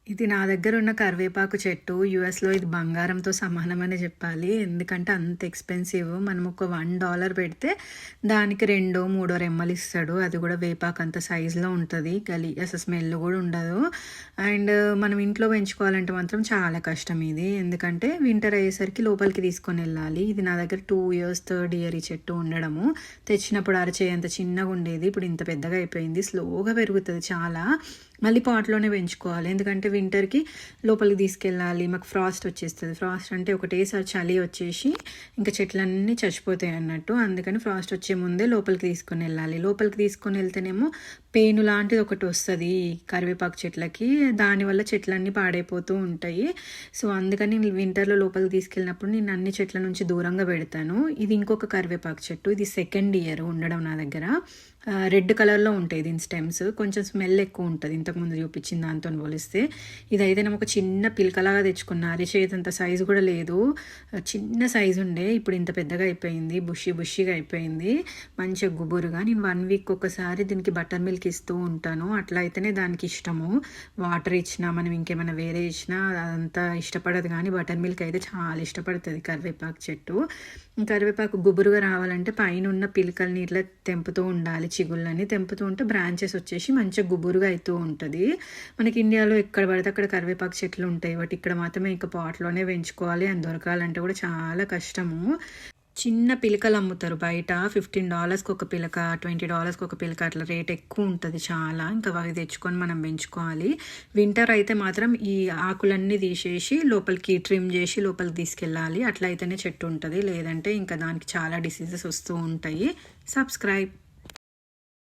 ఇది నా దగ్గర ఉన్న కరివేపాకు చెట్టు. యూఎస్‌లో ఇది బంగారంతో సమానమనే చెప్పాలి. ఎందుకంటే అంత ఎక్స్‌పెన్సివ్. మనం ఒక $1 పెడితే దానికి రెండో, మూడో రెమ్మలిస్తాడు. అది కూడా వేపాకు అంత సైజులో ఉంటది. అసలు స్మెల్ కూడా ఉండదు. అండ్ మనం ఇంట్లో పెంచుకోవాలంటే మాత్రం చాలా కష్టం ఇది. ఎందుకంటే వింటర్ అయ్యేసరికి లోపలికి తీసుకొనెళ్ళాలి. ఇది నా దగ్గర 2 ఇయర్స్, థర్డ్ ఇయర్ ఈ చెట్టు ఉండడము. తెచ్చినప్పుడు అరచేయంత చిన్నగా ఉండేది. ఇప్పుడు ఇంత పెద్దగా అయిపోయింది. స్లోగా పెరుగుతది చాలా. మళ్ళీ పాట్‌లోనే పెంచుకోవాలి. ఎందుకంటే వింటర్‌కి లోపలికి తీసుకెళ్ళాలి. మాకు ఫ్రాస్ట్ వచ్చేస్తది. ఫ్రాస్ట్ అంటే ఒకటేసారి చలి వచ్చేసి ఇంకా చెట్లన్నీ చచ్చిపోతాయి అన్నట్టు. అందుకని ఫ్రాస్ట్ వచ్చే ముందే లోపలికి తీసుకొనెళ్ళాలి. లోపలికి తీసుకొనెళ్తేనేమో పేను లాంటిది ఒకటి వస్తది కరివేపాకు చెట్లకి. దానివల్ల చెట్లన్నీ పాడైపోతూ ఉంటాయి. సో, అందుకని వింటర్‌లో లోపలికి తీసుకెళ్ళినప్పుడు నేను అన్ని చెట్ల నుంచి దూరంగా పెడతాను. ఇది ఇంకొక కరివేపాకు చెట్టు. ఇది సెకండ్ ఇయర్ ఉండడం నా దగ్గర. రెడ్ కలర్‌లో ఉంటాయి దీని స్టెమ్స్. కొంచెం స్మెల్ ఎక్కువ ఉంటది. ఇంతకుముందు చూపించిన దాంతోని పోలిస్తే. ఇదైతేనేమో ఒక చిన్న పిలకలాగా తెచ్చుకున్న. అరిచేతంత సైజు కూడా లేదు. చిన్న సైజు ఉండే. ఇప్పుడు ఇంత పెద్దగా అయిపోయింది. బుషీగా అయిపోయింది. మంచిగా గుబురుగా. నేను 1 వీక్ ఒకసారి దీనికి బటర్ మిల్క్ ఇస్తూ ఉంటాను. అట్లా అయితేనే దానికి ఇష్టము. వాటర్ ఇచ్చినా, మనం ఇంకేమైనా వేరే ఇచ్చినా అదంతా ఇష్టపడదు కానీ బటర్ మిల్క్ అయితే చాలా ఇష్టపడుతుంది కరివేపాకు చెట్టు. కరివేపాకు గుబురుగా రావాలంటే పైన ఉన్న పిలకల్ని ఇట్లా తెంపుతూ ఉండాలి. చిగుళ్ళని తెంపుతూ ఉంటే బ్రాంచెస్ వచ్చేసి మంచిగా గుబురుగా అవుతూ ఉంటుంది. మనకి ఇండియాలో ఎక్కడ పడితే అక్కడ కరివేపాకు చెట్లు ఉంటాయి. బట్ ఇక్కడ మాత్రమే ఇంకా పాట్లోనే పెంచుకోవాలి. అని దొరకాలంటే కూడా చాలా కష్టము. చిన్న పిలకలు అమ్ముతారు బయట. $15కి ఒక పిలక, $20కి ఒక పిలక, అట్లా రేట్ ఎక్కువ ఉంటుంది చాలా. ఇంకా అవి తెచ్చుకొని మనం పెంచుకోవాలి. వింటర్ అయితే మాత్రం ఈ ఆకులన్నీ తీసేసి లోపలికి ట్రిమ్ చేసి లోపలికి తీసుకెళ్ళాలి. అట్లా అయితేనే చెట్టు ఉంటుంది. లేదంటే ఇంకా దానికి చాలా డిసీజెస్ వస్తూ ఉంటాయి. సబ్స్క్రైబ్.